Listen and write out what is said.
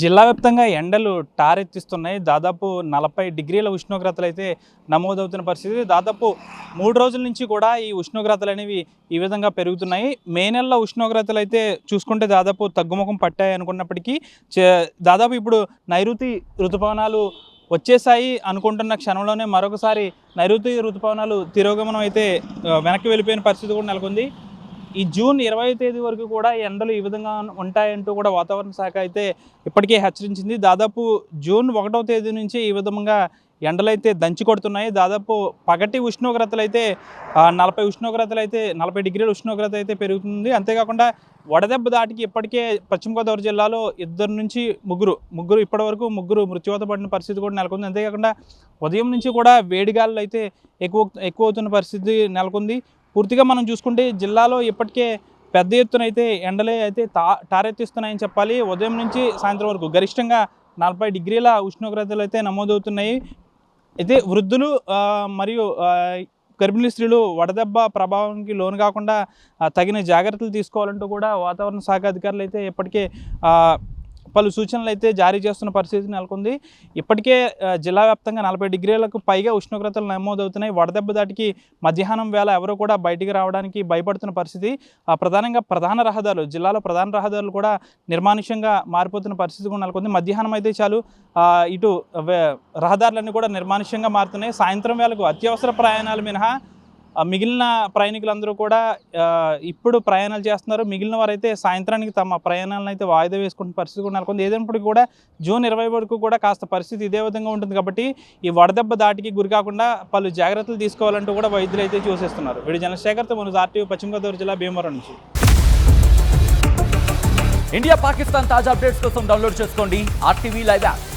జిల్లా వ్యాప్తంగా ఎండలు టారెత్తిస్తున్నాయి. దాదాపు 40 డిగ్రీల ఉష్ణోగ్రతలు అయితే నమోదవుతున్న పరిస్థితి. దాదాపు 3 రోజుల నుంచి కూడా ఈ ఉష్ణోగ్రతలు అనేవి ఈ విధంగా పెరుగుతున్నాయి. మే నెలలో ఉష్ణోగ్రతలు అయితే చూసుకుంటే దాదాపు తగ్గుముఖం పట్టాయి అనుకున్నప్పటికీ దాదాపు ఇప్పుడు నైరుతి రుతుపవనాలు వచ్చేసాయి అనుకుంటున్న క్షణంలోనే మరొకసారి నైరుతి రుతుపవనాలు తిరోగమనం అయితే వెనక్కి వెళ్ళిపోయిన పరిస్థితి కూడా నెలకొంది. ఈ జూన్ 20వ తేదీ వరకు కూడా ఎండలు ఈ విధంగా ఉంటాయంటూ కూడా వాతావరణ శాఖ అయితే ఇప్పటికే హెచ్చరించింది. దాదాపు జూన్ 1వ తేదీ నుంచి ఈ విధంగా ఎండలైతే దంచి కొడుతున్నాయి. దాదాపు పగటి ఉష్ణోగ్రతలు అయితే 40 డిగ్రీల ఉష్ణోగ్రత అయితే పెరుగుతుంది. అంతేకాకుండా వడదెబ్బ దాటికి ఇప్పటికే పశ్చిమ గోదావరి జిల్లాలో 2 నుంచి ముగ్గురు ఇప్పటివరకు మృత్యువాత పడిన పరిస్థితి కూడా నెలకొంది. అంతేకాకుండా ఉదయం నుంచి కూడా వేడిగాలు అయితే ఎక్కువ అవుతున్న పరిస్థితి నెలకొంది. పూర్తిగా మనం చూసుకుంటే జిల్లాలో ఇప్పటికే పెద్ద ఎత్తున అయితే ఎండలే అయితే టారెత్తిస్తున్నాయని చెప్పాలి. ఉదయం నుంచి సాయంత్రం వరకు గరిష్టంగా 40 డిగ్రీల ఉష్ణోగ్రతలు అయితే నమోదవుతున్నాయి. అయితే వృద్ధులు మరియు గర్భిణీ స్త్రీలు వడదెబ్బ ప్రభావానికి లోను కాకుండా తగిన జాగ్రత్తలు తీసుకోవాలంటూ కూడా వాతావరణ శాఖ అధికారులు అయితే ఇప్పటికే పలు సూచనలు అయితే జారీ చేస్తున్న పరిస్థితి నెలకొంది. ఇప్పటికే జిల్లా వ్యాప్తంగా 40 డిగ్రీలకు పైగా ఉష్ణోగ్రతలు నమోదవుతున్నాయి. వడదెబ్బ దాటికి మధ్యాహ్నం వేళ ఎవరు కూడా బయటికి రావడానికి భయపడుతున్న పరిస్థితి. ప్రధానంగా జిల్లాలో ప్రధాన రహదారులు కూడా నిర్మానుష్యంగా మారిపోతున్న పరిస్థితి కూడా నెలకొంది. మధ్యాహ్నం అయితే చాలు ఇటు రహదారులన్నీ కూడా నిర్మానుష్యంగా మారుతున్నాయి. సాయంత్రం వేళకు అత్యవసర ప్రయాణాలు మినహా మిగిలిన ప్రయాణికులందరూ కూడా ఇప్పుడు ప్రయాణాలు చేస్తున్నారు. మిగిలిన వారైతే సాయంత్రానికి తమ ప్రయాణాలను అయితే వాయిదా వేసుకుంటున్న పరిస్థితి కూడా నెలకొంది. ఏదైనప్పటికీ కూడా జూన్ 20 వరకు కూడా కాస్త పరిస్థితి ఇదే విధంగా ఉంటుంది కాబట్టి ఈ వడదెబ్బ దాటికి గురి కాకుండా పలు జాగ్రత్తలు తీసుకోవాలంటూ కూడా వైద్యులు అయితే సూచిస్తున్నారు. వీడి జనశేఖర్తో మనోజ్, ఆర్టీవీ, పశ్చిమ గోదావరి జిల్లా భీమవరం నుంచి. ఇండియా పాకిస్తాన్ తాజా అప్డేట్స్ కోసం డౌన్లోడ్ చేసుకోండి ఆర్టీవీ లైవ్ యాప్.